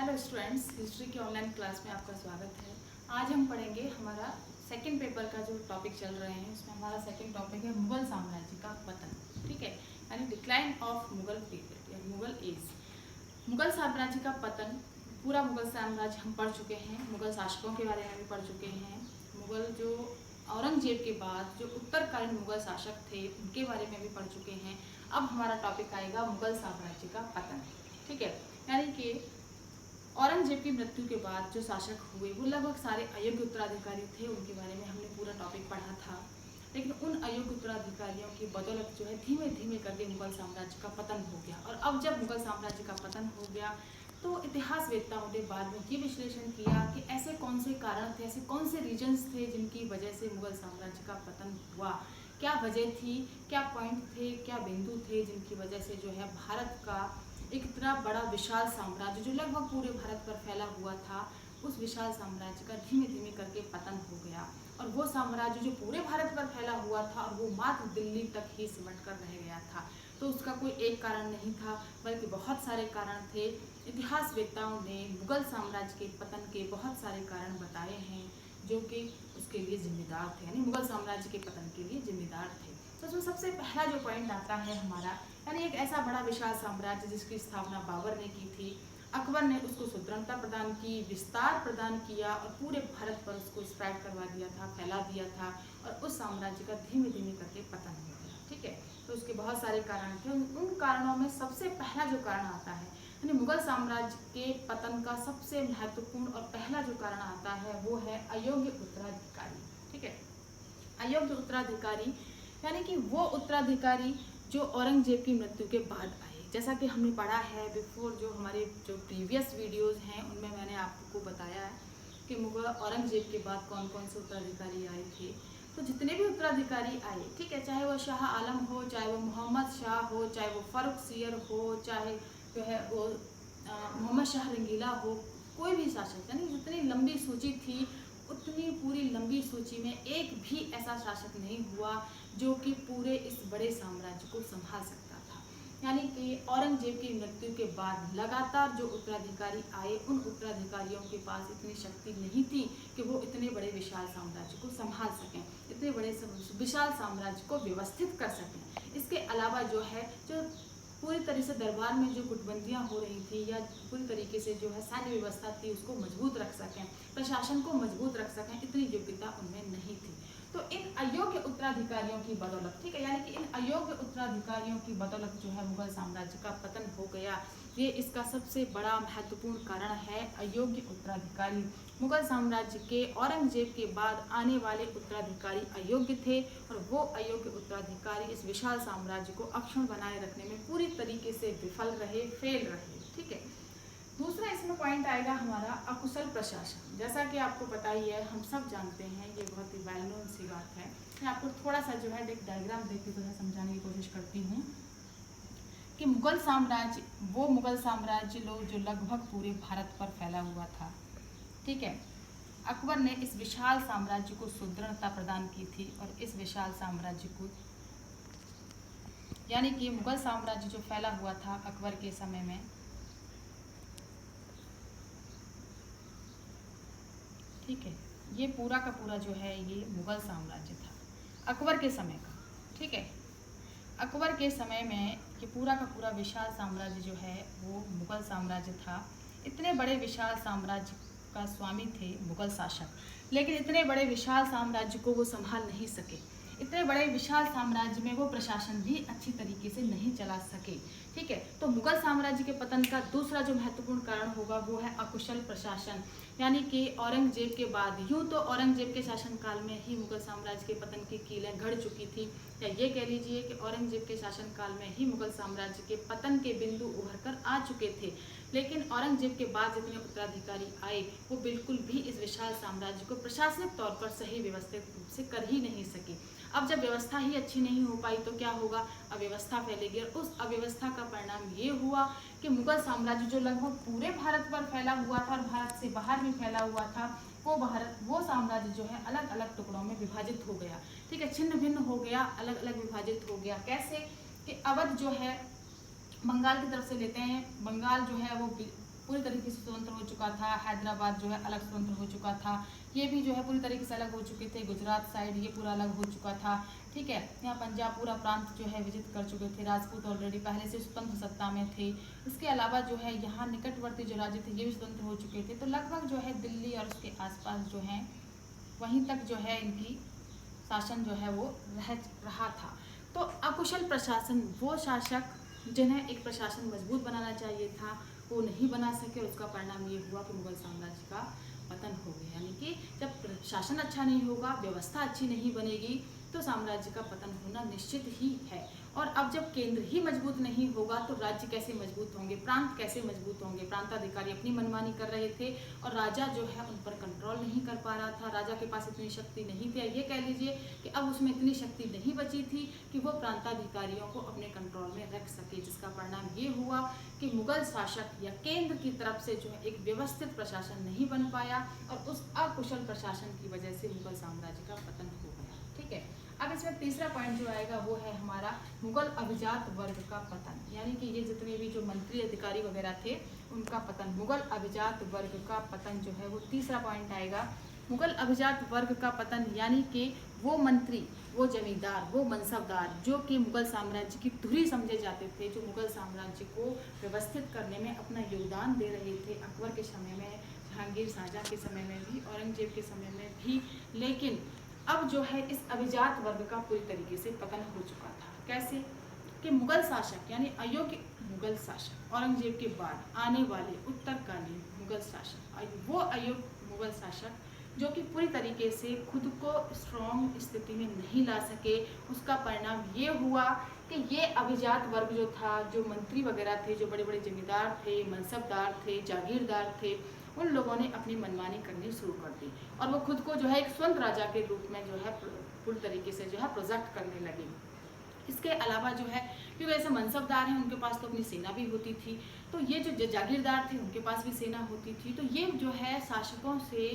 Hello students, history के online class में आपका स्वागत है। आज हम पढ़ेंगे हमारा सेकंड पेपर का जो टॉपिक चल रहे हैं, उसमें हमारा सेकंड टॉपिक है मुगल साम्राज्य का पतन। ठीक है, यानी डिक्लाइन ऑफ मुगल पीरियड या मुगल एज। मुगल साम्राज्य का पतन, पूरा मुगल साम्राज्य हम पढ़ चुके हैं, मुगल शासकों के बारे में भी पढ़ चुके हैं। मुगल जो औरंगजेब के बाद जो उत्तरकालीन मुगल शासक थे उनके बारे में भी पढ़ चुके हैं। अब हमारा टॉपिक आएगा मुगल साम्राज्य का पतन। ठीक है, यानी कि औरंगजेब की मृत्यु के बाद जो शासक हुए वो लगभग सारे अयोग्य उत्तराधिकारी थे, उनके बारे में हमने पूरा टॉपिक पढ़ा था। लेकिन उन अयोग्य उत्तराधिकारियों की बदौलत जो है धीमे धीमे करके मुगल साम्राज्य का पतन हो गया। और अब जब मुगल साम्राज्य का पतन हो गया तो इतिहासवेत्ताओं ने बाद में ये विश्लेषण किया कि ऐसे कौन से कारण थे, ऐसे कौन से रीजन्स थे जिनकी वजह से मुगल साम्राज्य का पतन हुआ। क्या वजह थी, क्या पॉइंट थे, क्या बिंदु थे जिनकी वजह से जो है भारत का एक इतना बड़ा विशाल साम्राज्य जो लगभग पूरे भारत पर फैला हुआ था, उस विशाल साम्राज्य का धीमे धीमे करके पतन हो गया। और वो साम्राज्य जो पूरे भारत पर फैला हुआ था और वो मात्र दिल्ली तक ही सिमट कर रह गया था, तो उसका कोई एक कारण नहीं था, बल्कि बहुत सारे कारण थे। इतिहासवेत्ताओं ने मुगल साम्राज्य के पतन के बहुत सारे कारण बताए हैं जो कि उसके लिए जिम्मेदार थे, यानी मुगल साम्राज्य के पतन के लिए जिम्मेदार थे। तो उसमें सबसे पहला जो पॉइंट आता है हमारा, यानी एक ऐसा बड़ा विशाल साम्राज्य जिसकी स्थापना बाबर ने की थी। अकबर ने उसको सुदृढ़ता प्रदान की, विस्तार प्रदान किया और पूरे भारत पर उसको स्प्रेड करवा दिया था, फैला दिया था। और उस साम्राज्य का धीमे धीमे करके पतन हो गया। ठीक है, तो उसके बहुत सारे कारण थे। उन कारणों में सबसे पहला जो कारण आता है, यानी मुगल साम्राज्य के पतन का सबसे महत्वपूर्ण और पहला जो कारण आता है वो है अयोग्य उत्तराधिकारी। ठीक है, अयोग्य उत्तराधिकारी यानी कि वो उत्तराधिकारी जो औरंगजेब की मृत्यु के बाद आए। जैसा कि हमने पढ़ा है बिफोर, जो हमारे जो प्रीवियस वीडियोस हैं उनमें मैंने आपको बताया है कि मुगल औरंगजेब के बाद कौन कौन से उत्तराधिकारी आए थे। तो जितने भी उत्तराधिकारी आए, ठीक है, चाहे वो शाह आलम हो, चाहे वो मोहम्मद शाह हो, चाहे वो फर्रुख सियर हो, चाहे जो है वो मोहम्मद शाह रंगीला हो, कोई भी शासक, यानी जितनी लंबी सूची थी उतनी पूरी लंबी सूची में एक भी ऐसा शासक नहीं हुआ जो कि पूरे इस बड़े साम्राज्य को संभाल सकता था। यानी कि औरंगजेब की मृत्यु के बाद लगातार जो उत्तराधिकारी आए, उन उत्तराधिकारियों के पास इतनी शक्ति नहीं थी कि वो इतने बड़े विशाल साम्राज्य को संभाल सकें, इतने बड़े विशाल साम्राज्य को व्यवस्थित कर सकें। इसके अलावा जो है, जो पूरी तरह से दरबार में जो गुटबंदियाँ हो रही थी या पूरी तरीके से जो है सैन्य व्यवस्था थी उसको मजबूत रख सकें, प्रशासन को मजबूत रख सकें, इतनी योग्यता उनमें नहीं थी। तो इन अयोग्य उत्तराधिकारियों की बदौलत, ठीक है, यानी कि इन अयोग्य उत्तराधिकारियों की बदौलत जो है मुगल साम्राज्य का पतन हो गया। ये इसका सबसे बड़ा महत्वपूर्ण कारण है, अयोग्य उत्तराधिकारी। मुगल साम्राज्य के औरंगजेब के बाद आने वाले उत्तराधिकारी अयोग्य थे और वो अयोग्य उत्तराधिकारी इस विशाल साम्राज्य को अक्षुण्ण बनाए रखने में पूरी तरीके से विफल रहे, फेल रहे। ठीक है, दूसरा इसमें पॉइंट आएगा हमारा अकुशल प्रशासन। जैसा कि आपको पता ही है, हम सब जानते हैं, ये बहुत ही वेल नोन सी बात है। मैं आपको थोड़ा सा जो है एक डायग्राम देख के थोड़ा समझाने की कोशिश करती हूँ कि मुगल साम्राज्य, वो मुगल साम्राज्य लोग जो लगभग पूरे भारत पर फैला हुआ था। ठीक है, अकबर ने इस विशाल साम्राज्य को सुदृढ़ता प्रदान की थी और इस विशाल साम्राज्य को, यानी कि मुगल साम्राज्य जो फैला हुआ था अकबर के समय में, ठीक है, ये पूरा का पूरा जो है ये मुगल साम्राज्य था अकबर के समय का। ठीक है, अकबर के समय में ये पूरा का पूरा विशाल साम्राज्य जो है वो मुगल साम्राज्य था। इतने बड़े विशाल साम्राज्य का स्वामी थे मुगल शासक, लेकिन इतने बड़े विशाल साम्राज्य को वो संभाल नहीं सके। इतने बड़े विशाल साम्राज्य में वो प्रशासन भी अच्छी तरीके से नहीं चला सके। ठीक है, तो मुगल साम्राज्य के पतन का दूसरा जो महत्वपूर्ण कारण होगा वो है अकुशल प्रशासन। यानी कि औरंगजेब के बाद, यूँ तो औरंगजेब के शासनकाल में ही मुगल साम्राज्य के पतन की कीलें गढ़ चुकी थी, या ये कह लीजिए कि औरंगजेब के शासनकाल में ही मुगल साम्राज्य के पतन के बिंदु उभर कर आ चुके थे। लेकिन औरंगजेब के बाद जितने उत्तराधिकारी आए वो बिल्कुल भी इस विशाल साम्राज्य को प्रशासनिक तौर पर सही व्यवस्थित रूप से कर ही नहीं सके। अब जब व्यवस्था ही अच्छी नहीं हो पाई तो क्या होगा, अव्यवस्था फैलेगी। और उस अव्यवस्था का परिणाम ये हुआ कि मुगल साम्राज्य जो लगभग पूरे भारत पर फैला हुआ था और भारत से बाहर भी फैला हुआ था, वो साम्राज्य जो है अलग अलग टुकड़ों में विभाजित हो गया। ठीक है, छिन्न भिन्न हो गया, अलग अलग विभाजित हो गया। कैसे कि अवध जो है बंगाल की तरफ से लेते हैं, बंगाल जो है वो पूरी तरीके से स्वतंत्र हो चुका था। हैदराबाद जो है अलग स्वतंत्र हो चुका था। ये भी जो है पूरी तरीके से अलग हो चुके थे। गुजरात साइड ये पूरा अलग हो चुका था, ठीक है। यहाँ पंजाब पूरा प्रांत जो है विजित कर चुके थे। राजपूत ऑलरेडी पहले से स्वतंत्र सत्ता में थे। इसके अलावा जो है यहाँ निकटवर्ती जो राज्य थे ये भी स्वतंत्र हो चुके थे। तो लगभग जो है दिल्ली और उसके आसपास जो है वहीं तक जो है इनकी शासन जो है वो रहा था। तो अकुशल प्रशासन, वो शासक जिन्हें एक प्रशासन मजबूत बनाना चाहिए था वो नहीं बना सके, उसका परिणाम ये हुआ कि मुगल साम्राज्य का पतन हो गया। यानी कि जब शासन अच्छा नहीं होगा, व्यवस्था अच्छी नहीं बनेगी, तो साम्राज्य का पतन होना निश्चित ही है। और अब जब केंद्र ही मजबूत नहीं होगा तो राज्य कैसे मजबूत होंगे, प्रांत कैसे मजबूत होंगे। प्रांताधिकारी अपनी मनमानी कर रहे थे और राजा जो है उन पर कंट्रोल नहीं कर पा रहा था। राजा के पास इतनी शक्ति नहीं थी, ये कह लीजिए कि अब उसमें इतनी शक्ति नहीं बची थी कि वो प्रांताधिकारियों को अपने कंट्रोल में रख सके, जिसका परिणाम ये हुआ कि मुगल शासक या केंद्र की तरफ से जो है एक व्यवस्थित प्रशासन नहीं बन पाया और उस अकुशल प्रशासन की वजह से मुगल साम्राज्य का पतन हो गया, ठीक है। अब इसमें तीसरा पॉइंट जो आएगा वो है हमारा मुगल अभिजात वर्ग का पतन, यानी कि ये जितने भी जो मंत्री अधिकारी वगैरह थे उनका पतन। मुगल अभिजात वर्ग का पतन जो है वो तीसरा पॉइंट आएगा। मुगल अभिजात वर्ग का पतन यानी कि वो मंत्री, वो जमींदार, वो मनसबदार जो कि मुगल साम्राज्य की धुरी समझे जाते थे, जो मुगल साम्राज्य को व्यवस्थित करने में अपना योगदान दे रहे थे अकबर के समय में, जहांगीर शाहजहां के समय में भी, औरंगजेब के समय में भी। लेकिन अब जो है इस अभिजात वर्ग का पूरी तरीके से पतन हो चुका था। कैसे कि मुगल शासक यानी अयोग्य मुगल शासक, औरंगजेब के बाद आने वाले उत्तरकालीन मुगल शासक, वो अयोग्य मुगल शासक जो कि पूरी तरीके से खुद को स्ट्रॉन्ग स्थिति में नहीं ला सके, उसका परिणाम ये हुआ कि ये अभिजात वर्ग जो था, जो मंत्री वगैरह थे, जो बड़े बड़े जमींदार थे, मनसबदार थे, जागीरदार थे, उन लोगों ने अपनी मनमानी करनी शुरू कर दी और वो खुद को जो है एक स्वतंत्र राजा के रूप में जो है पूरी तरीके से जो है प्रोजेक्ट करने लगे। इसके अलावा जो है क्योंकि ऐसे मनसबदार हैं उनके पास तो अपनी सेना भी होती थी, तो ये जो जागीरदार थे उनके पास भी सेना होती थी, तो ये जो है शासकों से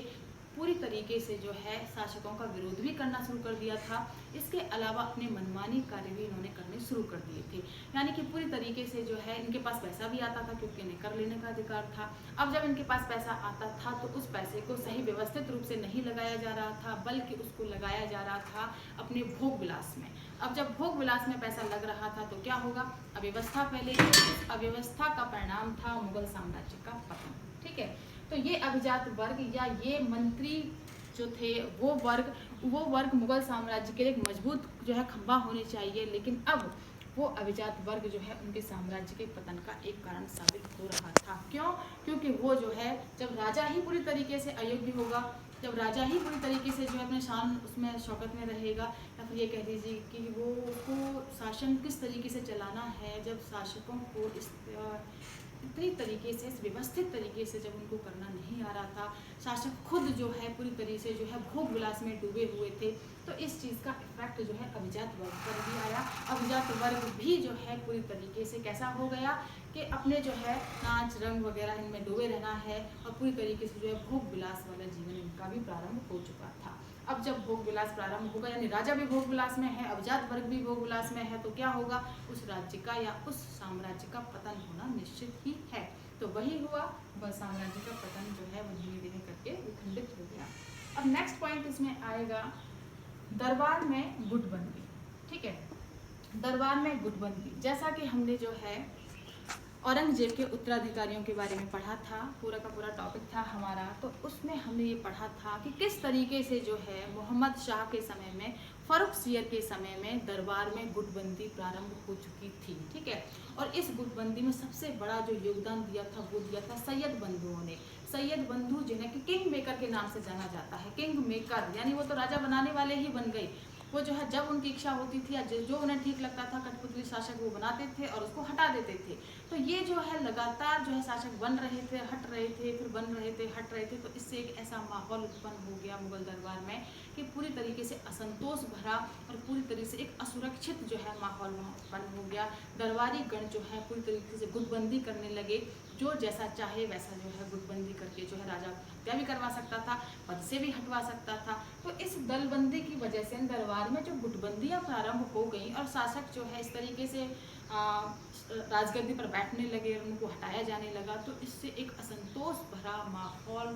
पूरी तरीके से जो है शासकों का विरोध भी करना शुरू कर दिया था। इसके अलावा अपने मनमानी कार्य भी इन्होंने करने शुरू कर दिए थे, यानी कि पूरी तरीके से जो है इनके पास पैसा भी आता था क्योंकि इन्हें कर लेने का अधिकार था। अब जब इनके पास पैसा आता था तो उस पैसे को सही व्यवस्थित रूप से नहीं लगाया जा रहा था, बल्कि उसको लगाया जा रहा था अपने भोग विलास में। अब जब भोग विलास में पैसा लग रहा था तो क्या होगा, अव्यवस्था फैलेगी। उस अव्यवस्था का परिणाम था मुगल साम्राज्य का पतन, ठीक है। तो ये अभिजात वर्ग या ये मंत्री जो थे वो वर्ग मुगल साम्राज्य के लिए एक मजबूत जो है खंभा होने चाहिए, लेकिन अब वो अभिजात वर्ग जो है उनके साम्राज्य के पतन का एक कारण साबित हो रहा था। क्यों? क्योंकि वो जो है जब राजा ही पूरी तरीके से अयोग्य होगा, जब राजा ही पूरी तरीके से जो है अपने शान उसमें शौकत में रहेगा, या फिर ये कह दीजिए कि वो उसको शासन किस तरीके से चलाना है, जब शासकों को इतनी तरीके से व्यवस्थित तरीके से जब उनको करना नहीं आ रहा था, शासक खुद जो है पूरी तरीके से जो है भोग विलास में डूबे हुए थे, तो इस चीज़ का इफेक्ट जो है अभिजात वर्ग पर भी आया। अभिजात वर्ग भी जो है पूरी तरीके से कैसा हो गया कि अपने जो है नाच रंग वगैरह इनमें डूबे रहना है और पूरी तरीके से जो है भोग विलास वाला जीवन इनका भी प्रारंभ हो चुका था। अब जब भोग विलास प्रारंभ होगा, यानी राजा भी भोग विलास में है, अभिजात वर्ग भी भोग विलास में है, तो क्या होगा, उस राज्य का या उस साम्राज्य का पतन होना निश्चित ही है। तो वही हुआ, वह साम्राज्य का पतन जो है वो धीरे धीरे करके विखंडित हो गया। अब नेक्स्ट पॉइंट इसमें आएगा दरबार में गुटबंदी, ठीक है। दरबार में गुटबंदी, जैसा कि हमने जो है औरंगजेब के उत्तराधिकारियों के बारे में पढ़ा था, पूरा का पूरा टॉपिक था हमारा, तो उसमें हमने ये पढ़ा था कि किस तरीके से जो है मोहम्मद शाह के समय में, फर्रुखसियर के समय में दरबार में गुटबंदी प्रारंभ हो चुकी थी, ठीक है। और इस गुटबंदी में सबसे बड़ा जो योगदान दिया था वो दिया था सैयद बंधुओं ने। सैयद बंधु जिन्हें कि किंग मेकर के नाम से जाना जाता है, किंग मेकर यानी वो तो राजा बनाने वाले ही बन गए। वो जो है जब उनकी इच्छा होती थी या जो उन्हें ठीक लगता था कठपुतली शासक वो बनाते थे और उसको हटा देते थे। तो ये जो है लगातार जो है शासक बन रहे थे, हट रहे थे, फिर बन रहे थे, हट रहे थे, तो इससे एक ऐसा माहौल उत्पन्न हो गया मुगल दरबार में कि पूरी तरीके से असंतोष भरा और पूरी तरीके से एक असुरक्षित जो है माहौल वहाँ उत्पन्न हो गया। दरबारी गण जो है पूरी तरीके से गुटबंदी करने लगे, जो जैसा चाहे वैसा जो है गुटबंदी करके जो है राजा हत्या भी करवा सकता था, पद से भी हटवा सकता था। तो इस दलबंदी की वजह से दरबार में जो गुटबंदियाँ प्रारंभ हो गई और शासक जो है इस तरीके से राजगद्दी पर बैठने लगे और उनको हटाया जाने लगा, तो इससे एक असंतोष भरा माहौल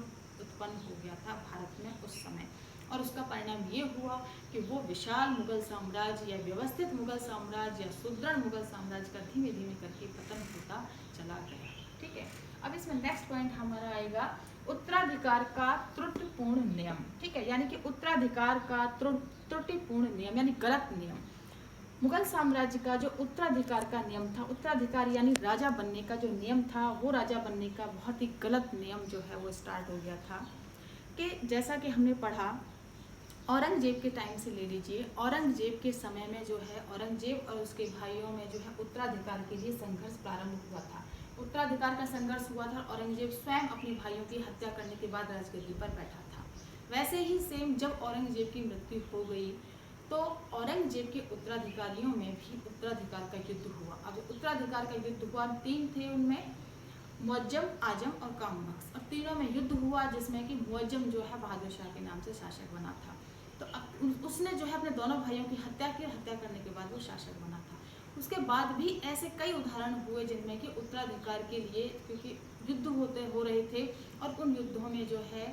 उत्पन्न हो गया था भारत में उस समय। और उसका परिणाम ये हुआ कि वो विशाल मुगल साम्राज्य या व्यवस्थित मुगल साम्राज्य या सुदृढ़ मुगल साम्राज्य का धीमे धीमे करके पतन होता चला गया। ठीक है, अब इसमें नेक्स्ट पॉइंट हमारा आएगा उत्तराधिकार का त्रुटिपूर्ण नियम। ठीक है, यानी कि उत्तराधिकार का त्रुटिपूर्ण नियम यानी गलत नियम। मुगल साम्राज्य का जो उत्तराधिकार का नियम था, उत्तराधिकार यानी राजा बनने का जो नियम था, वो राजा बनने का बहुत ही गलत नियम जो है वो स्टार्ट हो गया था। कि जैसा कि हमने पढ़ा औरंगजेब के टाइम से ले लीजिए, औरंगजेब के समय में जो है औरंगजेब और उसके भाइयों में जो है उत्तराधिकार के लिए संघर्ष प्रारंभ हुआ था। उत्तराधिकार का संघर्ष हुआ था, औरंगजेब स्वयं अपने भाइयों की हत्या करने के बाद राजगद्दी पर बैठा था। वैसे ही सेम जब औरंगजेब की मृत्यु हो गई तो औरंगजेब के उत्तराधिकारियों में भी उत्तराधिकार का युद्ध हुआ। अब उत्तराधिकार का युद्ध हुआ, 3 थे उनमें, मुअज्जम, आजम और कामबख्श, और तीनों में युद्ध हुआ जिसमें कि मुअज्जम जो है बहादुर शाह के नाम से शासक बना था। तो उसने जो है अपने दोनों भाइयों की हत्या की, हत्या करने के बाद वो शासक बना था। उसके बाद भी ऐसे कई उदाहरण हुए जिनमें कि उत्तराधिकार के लिए, क्योंकि युद्ध हो रहे थे और उन युद्धों में जो है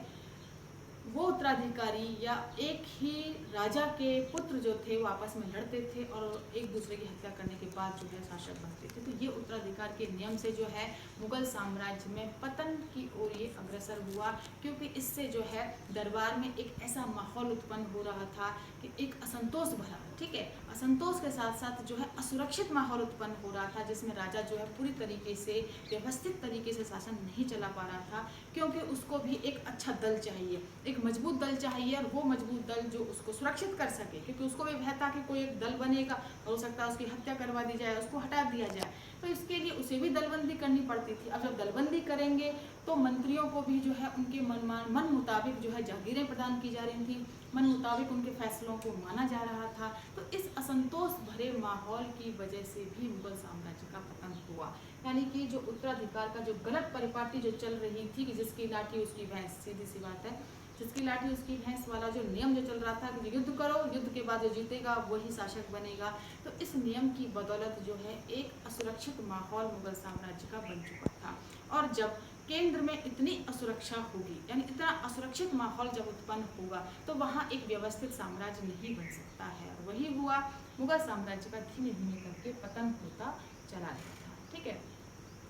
वो उत्तराधिकारी या एक ही राजा के पुत्र जो थे वो आपस में लड़ते थे और एक दूसरे की हत्या करने के बाद जो है शासक बनते थे। तो ये उत्तराधिकार के नियम से जो है मुगल साम्राज्य में पतन की ओर ये अग्रसर हुआ, क्योंकि इससे जो है दरबार में एक ऐसा माहौल उत्पन्न हो रहा था कि एक असंतोष भरा, ठीक है, असंतोष के साथ साथ जो है असुरक्षित माहौल उत्पन्न हो रहा था, जिसमें राजा जो है पूरी तरीके से व्यवस्थित तरीके से शासन नहीं चला पा रहा था, क्योंकि उसको भी एक अच्छा दल चाहिए, एक मजबूत दल चाहिए, और वो मजबूत दल जो उसको सुरक्षित कर सके, क्योंकि उसको भी भय था कि कोई एक दल बनेगा, हो सकता है उसकी हत्या करवा दी जाए, उसको हटा दिया जाए, तो इसके लिए उसे भी दलबंदी करनी पड़ती थी। अब जब दलबंदी करेंगे तो मंत्रियों को भी जो है उनके मन मुताबिक जो है जागीरें प्रदान की जा रही थी, मन मुताबिक उनके फैसलों को माना जा रहा था। तो इस असंतोष भरे माहौल की वजह से भी मुगल साम्राज्य का पतन हुआ, यानी कि जो उत्तराधिकार का जो गलत परिपाटी जो चल रही थी कि जिसकी लाठी उसकी भैंस, सीधी सी बात है, जिसकी लाठी उसकी भैंस वाला जो नियम जो चल रहा था कि युद्ध करो, युद्ध के बाद जो जीतेगा वही शासक बनेगा, तो इस नियम की बदौलत जो है एक असुरक्षित माहौल मुगल साम्राज्य का बन चुका था। और जब केंद्र में इतनी असुरक्षा होगी, यानी इतना असुरक्षित माहौल जब उत्पन्न होगा, तो वहाँ एक व्यवस्थित साम्राज्य नहीं बन सकता है, और वही हुआ, मुगल साम्राज्य का धीमे धीमे करके पतन होता चला गया था। ठीक है,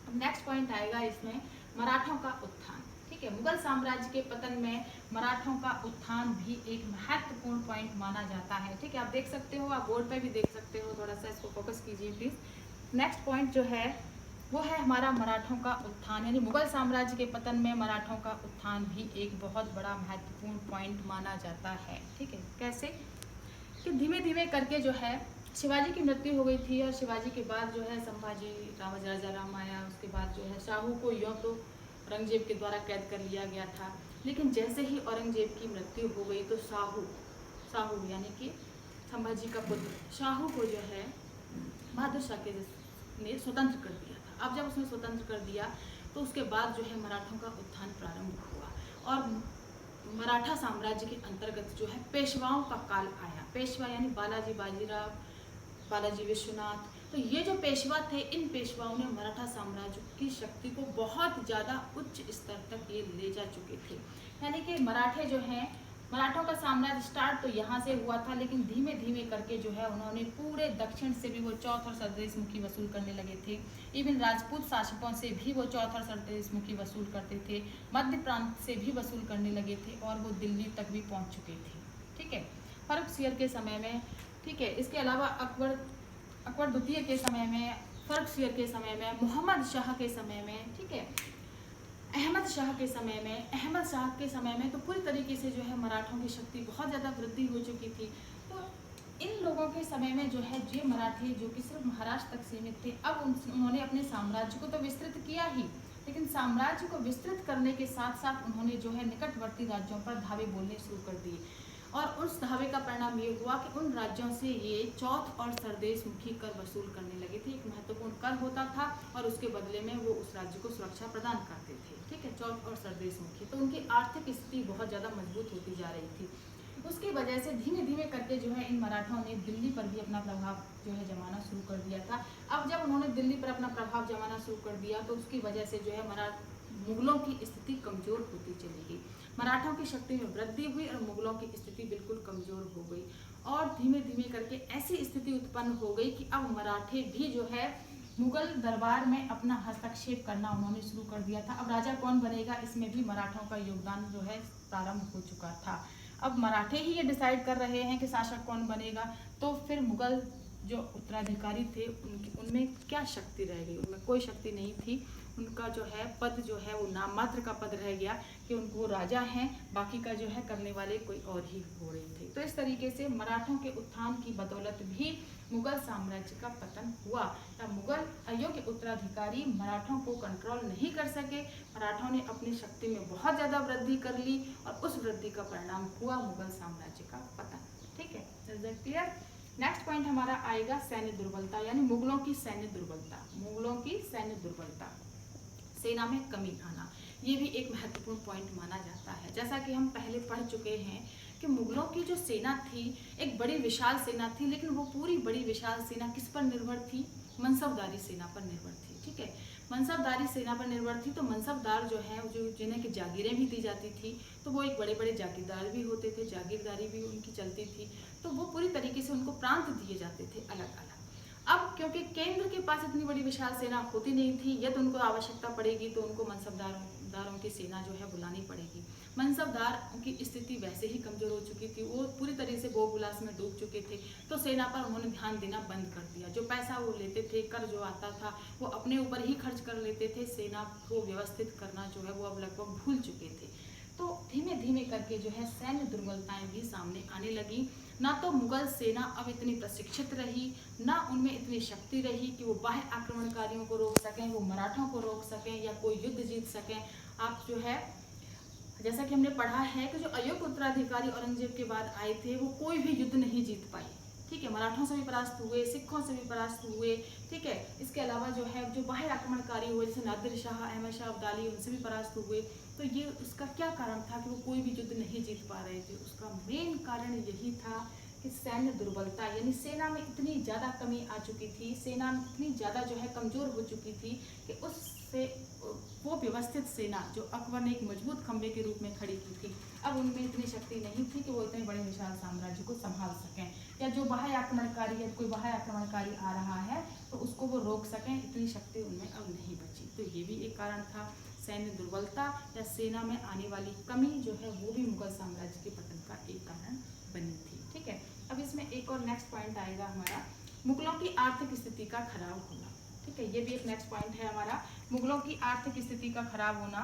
अब नेक्स्ट पॉइंट आएगा इसमें मराठों का उत्थान। ठीक है, मुगल साम्राज्य के पतन में मराठों का उत्थान भी एक महत्वपूर्ण पॉइंट माना जाता है। ठीक है, आप देख सकते हो, आप बोर्ड पे भी देख सकते हो, थोड़ा सा इसको फोकस कीजिए प्लीज। नेक्स्ट पॉइंट जो है वो है हमारा मराठों का उत्थान, यानी मुगल साम्राज्य के पतन में मराठों का उत्थान भी एक बहुत बड़ा महत्वपूर्ण पॉइंट माना जाता है। ठीक है, कैसे कि धीमे धीमे करके जो है शिवाजी की मृत्यु हो गई थी, और शिवाजी के बाद जो है संभाजी राजा राम आया, उसके बाद जो है शाहू को यूँ तो औरंगजेब के द्वारा कैद कर लिया गया था, लेकिन जैसे ही औरंगजेब की मृत्यु हो गई तो शाहू यानी कि संभाजी का पुत्र शाहू को जो है बहादुर शाह के ने स्वतंत्र कर दिया था। अब जब उसने स्वतंत्र कर दिया तो उसके बाद जो है मराठों का उत्थान प्रारंभ हुआ, और मराठा साम्राज्य के अंतर्गत जो है पेशवाओं का काल आया। पेशवा यानी बालाजी बाजीराव, बालाजी विश्वनाथ, तो ये जो पेशवा थे, इन पेशवाओं ने मराठा साम्राज्य की शक्ति को बहुत ज़्यादा उच्च स्तर तक ये ले जा चुके थे। यानी कि मराठे जो हैं, मराठों का साम्राज्य स्टार्ट तो यहाँ से हुआ था, लेकिन धीमे धीमे करके जो है उन्होंने पूरे दक्षिण से भी वो चौथ और सरदेशमुखी वसूल करने लगे थे। इवन राजपूत शासकों से भी वो चौथ और सरदेशमुखी वसूल करते थे, मध्य प्रांत से भी वसूल करने लगे थे, और वो दिल्ली तक भी पहुँच चुके थे। ठीक है, फर्रुखसियर के समय में, ठीक है, इसके अलावा अकबर द्वितीय के समय में, फर्रुखसियर के समय में, मोहम्मद शाह के समय में, ठीक है, अहमद शाह के समय में तो पूरी तरीके से जो है मराठों की शक्ति बहुत ज़्यादा वृद्धि हो चुकी थी। तो इन लोगों के समय में जो है ये मराठी जो कि सिर्फ महाराष्ट्र तक सीमित थे, अब उन्होंने अपने साम्राज्य को तो विस्तृत किया ही, लेकिन साम्राज्य को विस्तृत करने के साथ साथ उन्होंने जो है निकटवर्ती राज्यों पर धावे बोलने शुरू कर दिए, और उस धावे का परिणाम ये हुआ कि उन राज्यों से ये चौथ और सरदेशमुखी कर वसूल करने लगे थे। एक महत्वपूर्ण कर होता था और उसके बदले में वो उस राज्य को सुरक्षा प्रदान करते थे। ठीक है, चौथ और सरदेशमुखी, तो उनकी आर्थिक स्थिति बहुत ज़्यादा मजबूत होती जा रही थी। उसकी वजह से धीमे धीमे करके जो है इन मराठों ने दिल्ली पर भी अपना प्रभाव जो है जमाना शुरू कर दिया था। अब जब उन्होंने दिल्ली पर अपना प्रभाव जमाना शुरू कर दिया तो उसकी वजह से जो है मुगलों की स्थिति कमजोर होती चली गई, मराठों की शक्ति में वृद्धि हुई और मुगलों की स्थिति बिल्कुल कमजोर हो गई। और धीमे धीमे करके ऐसी स्थिति उत्पन्न हो गई कि अब मराठे भी जो है मुगल दरबार में अपना हस्तक्षेप करना उन्होंने शुरू कर दिया था। अब राजा कौन बनेगा, इसमें भी मराठों का योगदान जो है प्रारंभ हो चुका था। अब मराठे ही ये डिसाइड कर रहे हैं कि शासक कौन बनेगा, तो फिर मुगल जो उत्तराधिकारी थे उनमें क्या शक्ति रह गई, उनमें कोई शक्ति नहीं थी। उनका जो है पद जो है वो नाम मात्र का पद रह गया कि उनको राजा हैं, बाकी का जो है करने वाले कोई और ही हो रहे थे। तो इस तरीके से मराठों के उत्थान की बदौलत भी मुगल साम्राज्य का पतन हुआ। मुगल अयोग्य उत्तराधिकारी मराठों को कंट्रोल नहीं कर सके, मराठों ने अपनी शक्ति में बहुत ज़्यादा वृद्धि कर ली और उस वृद्धि का परिणाम हुआ मुगल साम्राज्य का पतन। ठीक है, क्लियर। नेक्स्ट पॉइंट हमारा आएगा सैन्य दुर्बलता, यानी मुगलों की सैन्य दुर्बलता। मुगलों की सैन्य दुर्बलता, सेना में कमी आना, ये भी एक महत्वपूर्ण पॉइंट माना जाता है। जैसा कि हम पहले पढ़ चुके हैं कि मुगलों की जो सेना थी एक बड़ी विशाल सेना थी, लेकिन वो पूरी बड़ी विशाल सेना किस पर निर्भर थी, मनसबदारी सेना पर निर्भर थी। ठीक है, मनसबदारी सेना पर निर्भर थी। तो मनसबदार जो है जो जिन्हें की जागीरें भी दी जाती थी, तो वो एक बड़े बड़े जागीरदार भी होते थे, जागीरदारी भी उनकी चलती थी। तो वो पूरी तरीके से उनको प्रांत दिए जाते थे अलग अलग। अब क्योंकि केंद्र के पास इतनी बड़ी विशाल सेना होती नहीं थी, यदि उनको आवश्यकता पड़ेगी तो उनको मनसबदारों की सेना जो है बुलानी पड़ेगी। मनसबदार की स्थिति वैसे ही कमजोर हो चुकी थी, वो पूरी तरह से भोग विलास में डूब चुके थे। तो सेना पर उन्होंने ध्यान देना बंद कर दिया। जो पैसा वो लेते थे, कर जो आता था वो अपने ऊपर ही खर्च कर लेते थे। सेना को व्यवस्थित करना जो है वो अब लगभग भूल चुके थे। तो धीमे धीमे करके जो है सैन्य दुर्बलताएं भी सामने आने लगी। ना तो मुगल सेना अब इतनी प्रशिक्षित रही, ना उनमें इतनी शक्ति रही कि वो बाह्य आक्रमणकारियों को रोक सकें, वो मराठों को रोक सकें या कोई युद्ध जीत सकें। आप जो है जैसा कि हमने पढ़ा है कि जो अयोग्य उत्तराधिकारी औरंगजेब के बाद आए थे वो कोई भी युद्ध नहीं जीत पाए। ठीक है, मराठों से भी परास्त हुए, सिखों से भी परास्त हुए। ठीक है, इसके अलावा जो है जो बाह्य आक्रमणकारी हुए जैसे नादिर शाह, अहमद शाह अब्दाली, उनसे भी परास्त हुए। तो ये उसका क्या कारण था कि वो कोई भी युद्ध नहीं जीत पा रहे थे? उसका मेन कारण यही था कि सैन्य दुर्बलता, यानी सेना में इतनी ज़्यादा कमी आ चुकी थी, सेना इतनी ज़्यादा जो है कमज़ोर हो चुकी थी कि उससे वो व्यवस्थित सेना जो अकबर ने एक मजबूत खंभे के रूप में खड़ी की थी, अब उनमें इतनी शक्ति नहीं थी कि वो इतने बड़े विशाल साम्राज्य को संभाल सकें, या जो बाह्य आक्रमणकारी या कोई बाह्य आक्रमणकारी आ रहा है तो उसको वो रोक सकें, इतनी शक्ति उनमें अब नहीं बची। तो ये भी एक कारण था। सैन्य दुर्बलता या सेना में आने वाली कमी जो है वो भी मुगल साम्राज्य के पतन का एक कारण बनी थी। ठीक है, अब इसमें एक और नेक्स्ट पॉइंट आएगा हमारा मुगलों की आर्थिक स्थिति का खराब होना। ठीक है, ये भी एक नेक्स्ट पॉइंट है हमारा, मुगलों की आर्थिक स्थिति का खराब होना।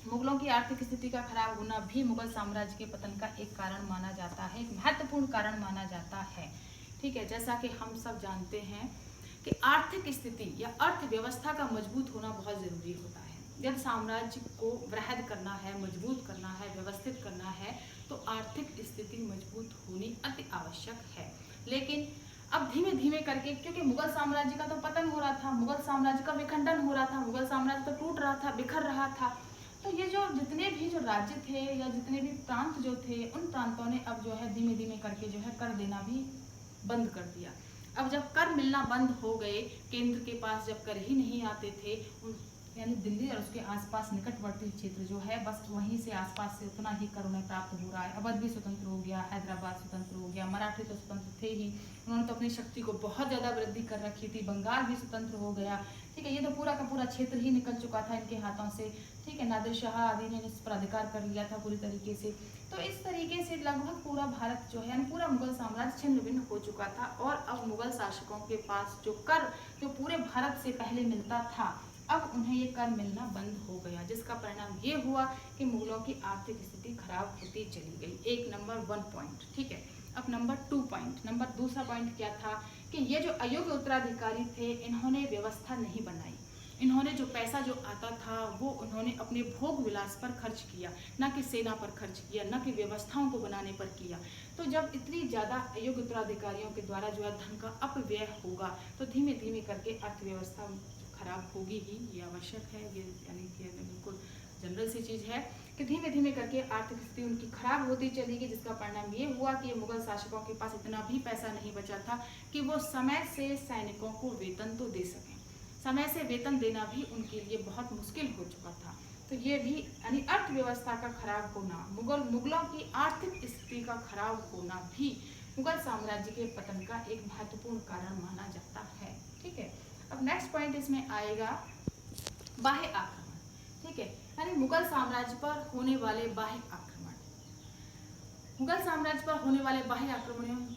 मुगलों की आर्थिक स्थिति का खराब होना भी मुगल साम्राज्य के पतन का एक कारण माना जाता है, एक महत्वपूर्ण कारण माना जाता है। ठीक है, जैसा कि हम सब जानते हैं कि आर्थिक स्थिति या अर्थव्यवस्था का मजबूत होना बहुत जरूरी होता है। यदि साम्राज्य को वृहद करना है, मजबूत करना है, व्यवस्थित करना है तो आर्थिक स्थिति मजबूत होनी अति आवश्यक है। लेकिन अब धीमे धीमे करके, क्योंकि मुगल साम्राज्य का तो पतन हो रहा था, मुगल साम्राज्य का विखंडन हो रहा था, मुगल साम्राज्य तो टूट रहा था, बिखर रहा था, तो ये जो जितने भी जो राज्य थे या जितने भी प्रांत जो थे, उन प्रांतों ने अब जो है धीमे धीमे करके जो है कर देना भी बंद कर दिया। अब जब कर मिलना बंद हो गए, केंद्र के पास जब कर ही नहीं आते थे, यानी दिल्ली और उसके आसपास निकटवर्ती क्षेत्र जो है बस वहीं से आसपास से उतना ही कर उन्हें प्राप्त हो रहा है। अवध भी स्वतंत्र हो गया, हैदराबाद स्वतंत्र हो गया, मराठी तो स्वतंत्र थे ही, उन्होंने तो अपनी शक्ति को बहुत ज़्यादा वृद्धि कर रखी थी, बंगाल भी स्वतंत्र हो गया। ठीक है, ये तो पूरा का पूरा क्षेत्र ही निकल चुका था इनके हाथों से। ठीक है, नादिर शाह आदि ने इस पर अधिकार कर लिया था पूरी तरीके से। तो इस तरीके से लगभग पूरा भारत जो है, यानी पूरा मुगल साम्राज्य छिन्न भिन्न हो चुका था। और अब मुगल शासकों के पास जो कर जो पूरे भारत से पहले मिलता था, अब उन्हें ये कर मिलना बंद हो गया, जिसका परिणाम ये हुआ कि मुगलों की आर्थिक स्थिति खराब होती चली गई। एक नंबर 1 पॉइंट। ठीक है, अब नंबर 2 पॉइंट, दूसरा पॉइंट क्या था कि ये जो अयोग्य उत्तराधिकारी थे, इन्होंने व्यवस्था नहीं बनाई। इन्होंने जो पैसा जो आता था वो उन्होंने अपने भोग विलास पर खर्च किया, ना कि सेना पर खर्च किया, ना कि व्यवस्थाओं को बनाने पर किया। तो जब इतनी ज़्यादा अयोग्य उत्तराधिकारियों के द्वारा जो है धन का अपव्यय होगा तो धीमे धीमे करके अर्थव्यवस्था खराब होगी ही, ये आवश्यक है, ये यानी कि बिल्कुल जनरल सी चीज़ है। कि धीमे धीमे करके आर्थिक स्थिति उनकी खराब होती चली गई, जिसका परिणाम ये हुआ कि ये मुगल शासकों के पास इतना भी पैसा नहीं बचा था कि वो समय से सैनिकों को वेतन तो दे सकें। समय से वेतन देना भी उनके लिए बहुत मुश्किल हो चुका था। तो ये भी यानी अर्थव्यवस्था का खराब होना, मुगलों की आर्थिक स्थिति का खराब होना भी मुगल साम्राज्य के पतन का एक महत्वपूर्ण कारण माना जाता है। ठीक है, अब नेक्स्ट पॉइंट इसमें आएगा बाह्य आक्रमण। ठीक है, यानी मुगल साम्राज्य पर होने वाले बाह्य आक्रमण। मुगल साम्राज्य पर होने वाले बाह्य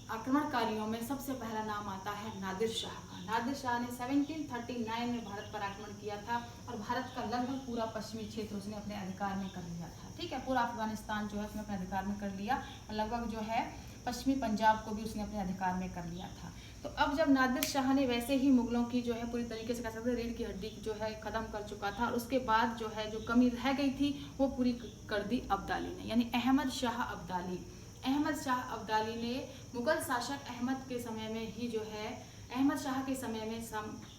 आक्रमणकारियों में सबसे पहला नाम आता है नादिर शाह का। नादिर शाह ने 1739 में भारत पर आक्रमण किया था और भारत का लगभग पूरा पश्चिमी क्षेत्र उसने अपने अधिकार में कर लिया था। ठीक है, पूरा अफगानिस्तान जो है उसने अपने अधिकार में कर लिया और लगभग जो है पश्चिमी पंजाब को भी उसने अपने अधिकार में कर लिया था। तो अब जब नादिर शाह ने वैसे ही मुगलों की जो है पूरी तरीके से कह सकते रीढ़ की हड्डी जो है खत्म कर चुका था, और उसके बाद जो है जो कमी रह गई थी वो पूरी कर दी अब्दाली ने, यानी अहमद शाह अब्दाली। अहमद शाह अब्दाली ने मुगल शासक अहमद के समय में ही जो है अहमद शाह के समय में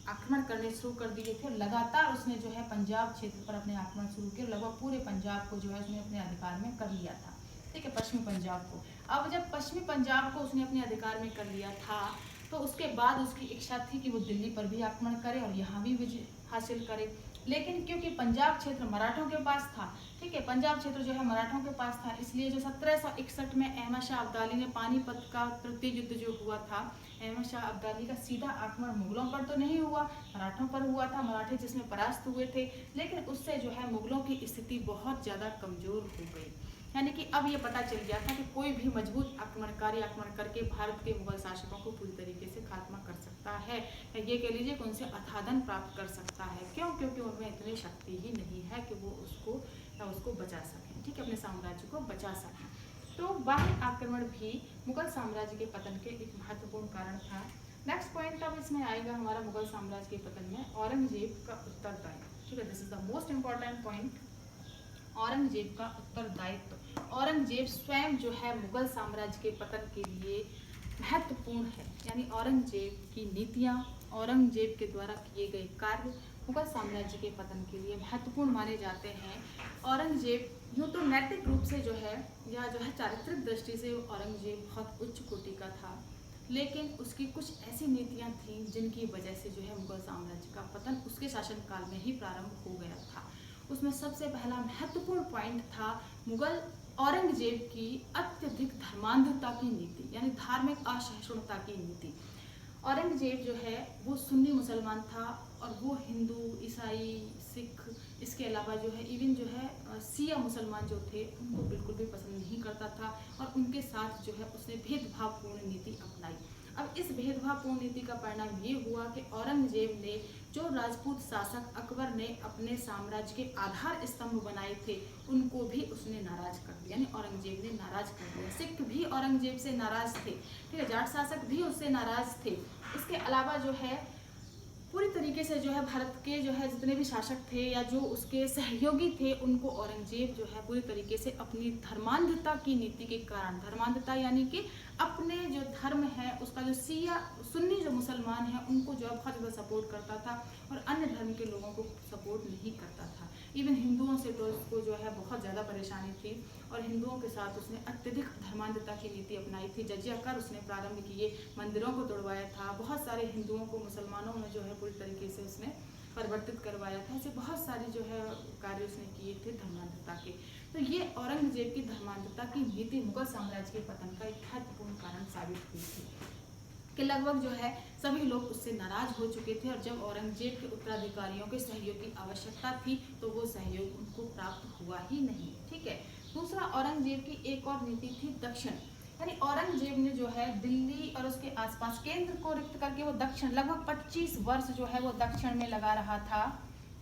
आक्रमण करने शुरू कर दिए थे। लगातार उसने जो है पंजाब क्षेत्र पर अपने आक्रमण शुरू किए, लगभग पूरे पंजाब को जो है उसने अपने अधिकार में कर लिया था। ठीक है, पश्चिमी पंजाब को। अब जब पश्चिमी पंजाब को उसने अपने अधिकार में कर लिया था तो उसके बाद उसकी इच्छा थी कि वो दिल्ली पर भी आक्रमण करे और यहाँ भी विजय हासिल करे, लेकिन क्योंकि पंजाब क्षेत्र मराठों के पास था, ठीक है, पंजाब क्षेत्र जो है मराठों के पास था, इसलिए जो 1761 में अहमद शाह अब्दाली ने पानीपत का तृतीय युद्ध जो हुआ था, अहमद शाह अब्दाली का सीधा आक्रमण मुगलों पर तो नहीं हुआ, मराठों पर हुआ था। मराठे जिसमें परास्त हुए थे, लेकिन उससे जो है मुगलों की स्थिति बहुत ज़्यादा कमज़ोर हो गई। यानी कि अब ये पता चल गया था कि कोई भी मजबूत आक्रमणकारी आक्रमण करके भारत के मुगल शासकों को पूरी तरीके से खात्मा कर सकता है, या ये कह लीजिए कि उनसे अथादन प्राप्त कर सकता है। क्यों? क्योंकि उनमें इतनी शक्ति ही नहीं है कि वो उसको बचा सकें, ठीक है, अपने साम्राज्य को बचा सकें। तो बाह्य आक्रमण भी मुगल साम्राज्य के पतन के एक महत्वपूर्ण कारण था। नेक्स्ट पॉइंट अब इसमें आएगा हमारा मुगल साम्राज्य के पतन में औरंगजेब का उत्तरदायित्व। ठीक है, this is the most important point, Aurangzeb का उत्तरदायित्व। औरंगजेब स्वयं जो है मुगल साम्राज्य के पतन के लिए महत्वपूर्ण है, यानी औरंगजेब की नीतियां, औरंगजेब के द्वारा किए गए कार्य मुगल साम्राज्य के पतन के लिए महत्वपूर्ण माने जाते हैं। औरंगजेब यूँ तो नैतिक रूप से जो है या जो है चारित्रिक दृष्टि से औरंगजेब बहुत उच्च कोटि का था, लेकिन उसकी कुछ ऐसी नीतियां थीं जिनकी वजह से जो है मुगल साम्राज्य का पतन उसके शासनकाल में ही प्रारंभ हो गया था। उसमें सबसे पहला महत्वपूर्ण पॉइंट था मुगल औरंगजेब की अत्यधिक धर्मांधता की नीति, यानी धार्मिक असहिष्णुता की नीति। औरंगजेब जो है वो सुन्नी मुसलमान था और वो हिंदू, ईसाई, सिख, इसके अलावा जो है इवन जो है सिया मुसलमान जो थे उनको बिल्कुल भी पसंद नहीं करता था, और उनके साथ जो है उसने भेदभावपूर्ण नीति अपनाई। अब इस भेदभावपूर्ण नीति का परिणाम ये हुआ कि औरंगजेब ने जो राजपूत शासक अकबर ने अपने साम्राज्य के आधार स्तंभ बनाए थे उनको भी उसने नाराज कर दिया, यानी औरंगजेब ने नाराज कर दिया। सिख भी औरंगजेब से नाराज थे, ठीक है, जाट शासक भी उससे नाराज थे। इसके अलावा जो है पूरी तरीके से जो है भारत के जो है जितने भी शासक थे या जो उसके सहयोगी थे उनको औरंगजेब जो है पूरी तरीके से अपनी धर्मांधता की नीति के कारण, धर्मांधता यानी कि अपने जो धर्म है उसका जो सिया सुन्नी जो मुसलमान हैं उनको जो है बहुत ज़्यादा सपोर्ट करता था और अन्य धर्म के लोगों को सपोर्ट नहीं करता था। इवन हिंदुओं से तो उसको जो है बहुत ज़्यादा परेशानी थी और हिंदुओं के साथ उसने अत्यधिक धर्मांधता की नीति अपनाई थी। जजिया कर उसने प्रारंभ किए, मंदिरों को तोड़वाया था, बहुत सारे हिंदुओं को मुसलमानों में जो है पूरी तरीके से उसने परिवर्तित करवाया था। ऐसे बहुत सारे जो है कार्य उसने किए थे धर्मांधता के। तो ये औरंगजेब की धर्मांधता की नीति मुगल साम्राज्य के पतन का एक महत्वपूर्ण कारण साबित हुई थी कि लगभग जो है सभी लोग उससे नाराज हो चुके थे, और जब औरंगजेब के उत्तराधिकारियों के सहयोग की आवश्यकता थी तो वो सहयोग उनको प्राप्त हुआ ही नहीं। ठीक है, दूसरा औरंगजेब की एक और नीति थी दक्षिण, यानी औरंगजेब ने जो है दिल्ली और उसके आसपास केंद्र को रिक्त करके वो दक्षिण लगभग 25 वर्ष जो है वो दक्षिण में लगा रहा था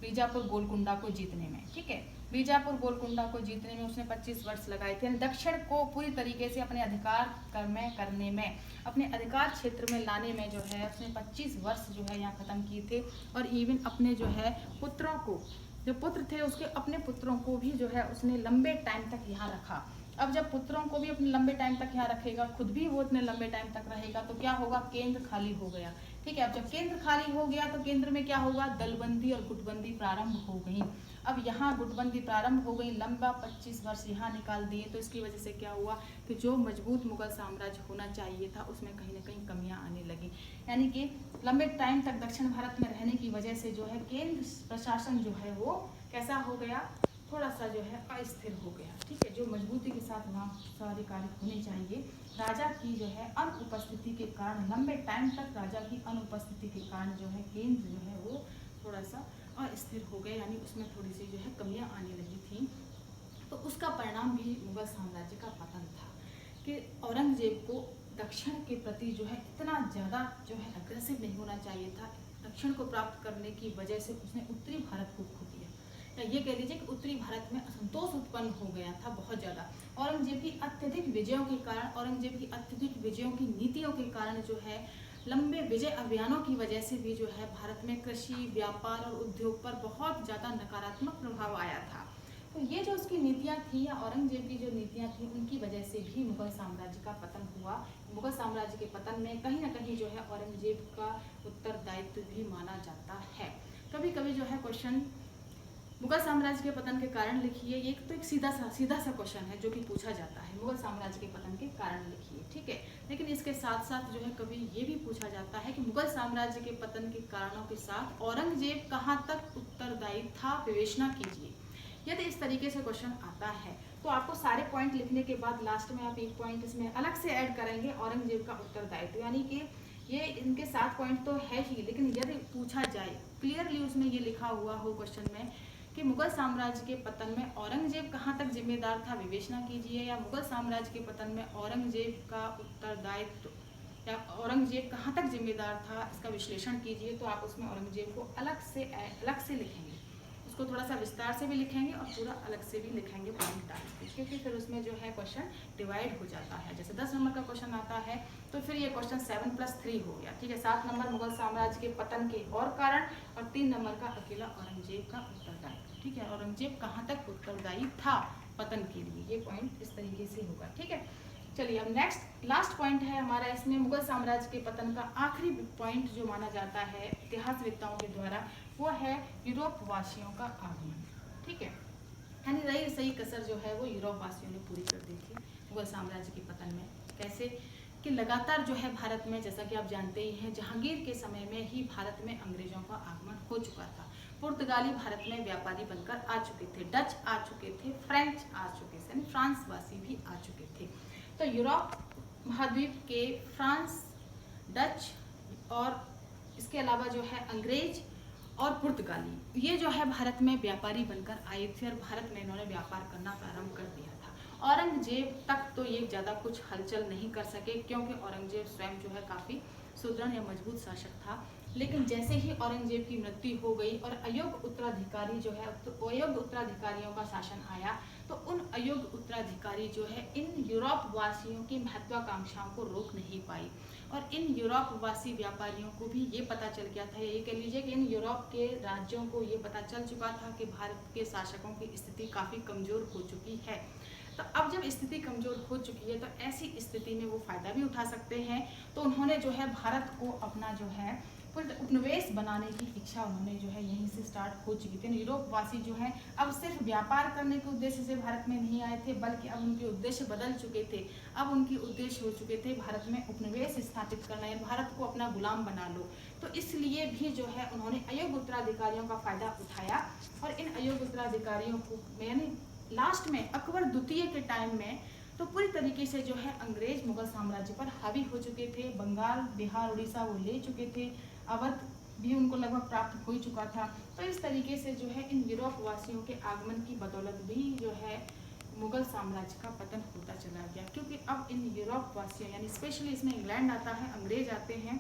बीजापुर गोलकुंडा को जीतने में। ठीक है, बीजापुर गोलकुंडा को जीतने में उसने 25 वर्ष लगाए थे। दक्षिण को पूरी तरीके से अपने अधिकार करने में, अपने अधिकार क्षेत्र में लाने में जो है उसने 25 वर्ष जो है यहाँ खत्म किए थे। और इवन अपने जो है पुत्रों को, जो पुत्र थे उसके अपने पुत्रों को भी जो है उसने लंबे टाइम तक यहाँ रखा। अब जब पुत्रों को भी अपने लंबे टाइम तक यहाँ रखेगा, खुद भी वो इतने लंबे टाइम तक रहेगा, तो क्या होगा, केंद्र खाली हो गया। ठीक है, अब जब केंद्र खाली हो गया तो केंद्र में क्या होगा, दलबंदी और गुटबंदी प्रारंभ हो गई। अब यहाँ गुटबंदी प्रारंभ हो गई, लंबा 25 वर्ष यहाँ निकाल दिए, तो इसकी वजह से क्या हुआ कि जो मजबूत मुगल साम्राज्य होना चाहिए था उसमें कहीं ना कहीं कमियां आने लगी। यानी कि लंबे टाइम तक दक्षिण भारत में रहने की वजह से जो है केंद्र प्रशासन जो है वो कैसा हो गया, थोड़ा सा जो है अस्थिर हो गया। ठीक है, जो मजबूती के साथ वहाँ सारे कार्य होने चाहिए, राजा की जो है अनुपस्थिति के कारण, लंबे टाइम तक राजा की अनुपस्थिति के कारण जो है केंद्र जो है वो थोड़ा सा अस्थिर हो गए, यानी उसमें थोड़ी सी जो है कमियां आने लगी थी। तो उसका परिणाम भी मुगल साम्राज्य का पतन था कि औरंगजेब को दक्षिण के प्रति जो है इतना ज़्यादा जो है अग्रेसिव नहीं होना चाहिए था। दक्षिण को प्राप्त करने की वजह से उसने उत्तरी भारत को खो दिया, या ये कह लीजिए कि उत्तरी भारत में असंतोष उत्पन्न हो गया था बहुत ज़्यादा। औरंगजेब की अत्यधिक विजयों के कारण, औरंगजेब की अत्यधिक विजयों की नीतियों के कारण जो है, लंबे विजय अभियानों की वजह से भी जो है भारत में कृषि, व्यापार और उद्योग पर बहुत ज़्यादा नकारात्मक प्रभाव आया था। तो ये जो उसकी नीतियाँ थी, या औरंगजेब की जो नीतियाँ थी, उनकी वजह से भी मुगल साम्राज्य का पतन हुआ। मुगल साम्राज्य के पतन में कहीं ना कहीं जो है औरंगजेब का उत्तरदायित्व भी माना जाता है। कभी कभी जो है क्वेश्चन मुगल साम्राज्य के पतन के कारण लिखिए, ये तो एक सीधा सा क्वेश्चन है जो कि पूछा जाता है, मुगल साम्राज्य के पतन के कारण लिखिए। ठीक है, लेकिन इसके साथ साथ जो है कभी ये भी पूछा जाता है कि मुगल साम्राज्य के पतन के कारणों के साथ औरंगजेब कहाँ तक उत्तरदायी था, विवेचना कीजिए। यदि इस तरीके से क्वेश्चन आता है तो आपको सारे पॉइंट लिखने के बाद लास्ट में आप एक पॉइंट इसमें अलग से ऐड करेंगे, औरंगजेब का उत्तरदायित्व। यानी कि ये इनके 7 पॉइंट तो है ही, लेकिन यदि पूछा जाए क्लियरली उसमें ये लिखा हुआ हो क्वेश्चन में कि मुगल साम्राज्य के पतन में औरंगजेब कहाँ तक जिम्मेदार था, विवेचना कीजिए, या मुगल साम्राज्य के पतन में औरंगजेब का उत्तरदायित्व या औरंगजेब कहाँ तक जिम्मेदार था, इसका विश्लेषण कीजिए, तो आप उसमें औरंगजेब को अलग से लिखेंगे, उसको थोड़ा सा विस्तार से भी लिखेंगे और पूरा अलग से भी लिखेंगे पॉइंट डाल के, क्योंकि फिर उसमें जो है क्वेश्चन डिवाइड हो जाता है। जैसे 10 नंबर का क्वेश्चन आता है तो फिर ये क्वेश्चन 7+3 हो गया। ठीक है, 7 नंबर मुगल साम्राज्य के पतन के और कारण, और 3 नंबर का अकेला औरंगजेब का उत्तरदायित्व। ठीक है, औरंगजेब कहाँ तक उत्तरदायी था पतन के लिए, ये पॉइंट इस तरीके से होगा। ठीक है, चलिए अब नेक्स्ट लास्ट पॉइंट है हमारा इसमें, मुगल साम्राज्य के पतन का आखिरी पॉइंट जो माना जाता है इतिहासवेत्ताओं के द्वारा, वो है यूरोप वासियों का आगमन। ठीक है, यानी रही सही कसर जो है वो यूरोप वासियों ने पूरी कर दी थी मुगल साम्राज्य के पतन में। कैसे कि लगातार जो है भारत में, जैसा कि आप जानते ही हैं, जहांगीर के समय में ही भारत में अंग्रेजों का आगमन हो चुका था। पुर्तगाली भारत में व्यापारी बनकर आ चुके थे, डच आ चुके थे, फ्रेंच आ चुके थे, फ्रांस वासी भी आ चुके थे। तो यूरोप महाद्वीप के फ्रांस, डच और इसके अलावा जो है अंग्रेज और पुर्तगाली, ये जो है भारत में व्यापारी बनकर आए थे और भारत में इन्होंने व्यापार करना प्रारंभ कर दिया था। औरंगजेब तक तो ये ज़्यादा कुछ हलचल नहीं कर सके, क्योंकि औरंगजेब स्वयं जो है काफ़ी सुदृढ़ या मजबूत शासक था। लेकिन जैसे ही औरंगजेब की मृत्यु हो गई और अयोग्य उत्तराधिकारी जो है, अयोग्य उत्तराधिकारियों का शासन आया, तो उन अयोग्य उत्तराधिकारी जो है इन यूरोप वासियों की महत्वाकांक्षाओं को रोक नहीं पाई, और इन यूरोप वासी व्यापारियों को भी ये पता चल गया था, ये कह लीजिए कि इन यूरोप के राज्यों को ये पता चल चुका था कि भारत के शासकों की स्थिति काफ़ी कमज़ोर हो चुकी है। तो अब जब स्थिति कमज़ोर हो चुकी है तो ऐसी स्थिति में वो फ़ायदा भी उठा सकते हैं। तो उन्होंने जो है भारत को अपना जो है उपनिवेश बनाने की इच्छा उन्होंने जो है यहीं से स्टार्ट हो चुकी थी। यूरोप वासी जो है अब सिर्फ व्यापार करने के उद्देश्य से भारत में नहीं आए थे, बल्कि अब उनके उद्देश्य बदल चुके थे। अब उनके उद्देश्य हो चुके थे भारत में उपनिवेश स्थापित करना है, भारत को अपना गुलाम बना लो। तो इसलिए भी जो है उन्होंने अयोग्य उत्तराधिकारियों का फायदा उठाया, और इन अयोग्य उत्तराधिकारियों को यानी लास्ट में अकबर द्वितीय के टाइम में तो पूरी तरीके से जो है अंग्रेज मुगल साम्राज्य पर हावी हो चुके थे। बंगाल, बिहार, उड़ीसा वो ले चुके थे, अवध भी उनको लगभग प्राप्त हो ही चुका था। तो इस तरीके से जो है इन यूरोप वासियों के आगमन की बदौलत भी जो है मुगल साम्राज्य का पतन होता चला गया, क्योंकि अब इन यूरोप वासियों यानी स्पेशली इसमें इंग्लैंड आता है, अंग्रेज आते हैं।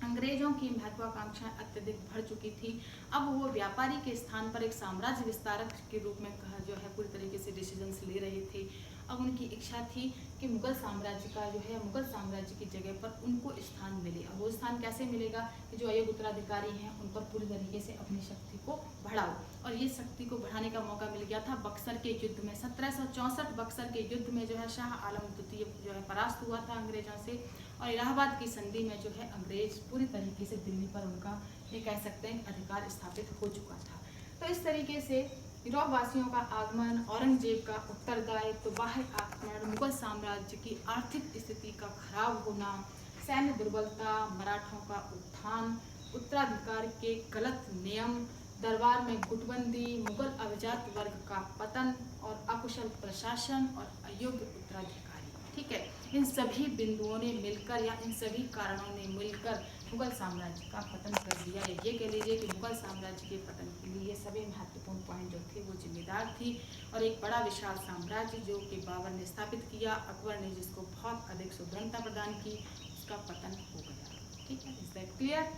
अंग्रेजों की महत्वाकांक्षाएं अत्यधिक बढ़ चुकी थी। अब वो व्यापारी के स्थान पर एक साम्राज्य विस्तारक के रूप में जो है पूरी तरीके से डिसीजंस ले रहे थे। अब उनकी इच्छा थी कि मुगल साम्राज्य का जो है मुगल साम्राज्य की जगह पर उनको स्थान मिले। अब वो स्थान कैसे मिलेगा कि जो अयोग्य उत्तराधिकारी हैं उन पर पूरी तरीके से अपनी शक्ति को बढ़ाओ। और ये शक्ति को बढ़ाने का मौका मिल गया था बक्सर के युद्ध में। 1764 बक्सर के युद्ध में जो है शाह आलम द्वितीय जो है परास्त हुआ था अंग्रेजों से, और इलाहाबाद की संधि में जो है अंग्रेज पूरी तरीके से दिल्ली पर उनका ये कह सकते हैं अधिकार स्थापित हो चुका था। तो इस तरीके से यूरोप वासियों का आगमन, औरंगजेब का उत्तरदायित्व, बाह्य आक्रमण, मुगल साम्राज्य की आर्थिक स्थिति का खराब होना, सैन्य दुर्बलता, मराठों का उत्थान, उत्तराधिकार के गलत नियम, दरबार में गुटबंदी, मुगल अभिजात वर्ग का पतन और अकुशल प्रशासन और अयोग्य उत्तराधिकारी, ठीक है, इन सभी बिंदुओं ने मिलकर या इन सभी कारणों ने मिलकर मुगल साम्राज्य का पतन कर दिया। ये कह लीजिए कि मुगल साम्राज्य के पतन के लिए ये सभी महत्वपूर्ण पॉइंट जो थे वो जिम्मेदार थी। और एक बड़ा विशाल साम्राज्य जो कि बाबर ने स्थापित किया, अकबर ने जिसको बहुत अधिक सुदृढ़ता प्रदान की, उसका पतन हो गया। ठीक है, is that clear?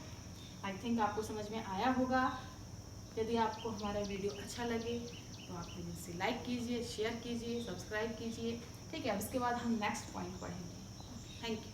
I think आपको समझ में आया होगा। यदि आपको हमारा वीडियो अच्छा लगे तो आप प्लीज़ इसे लाइक कीजिए, शेयर कीजिए, सब्सक्राइब कीजिए। ठीक है, अब इसके बाद हम नेक्स्ट पॉइंट पढ़ेंगे। Thank you.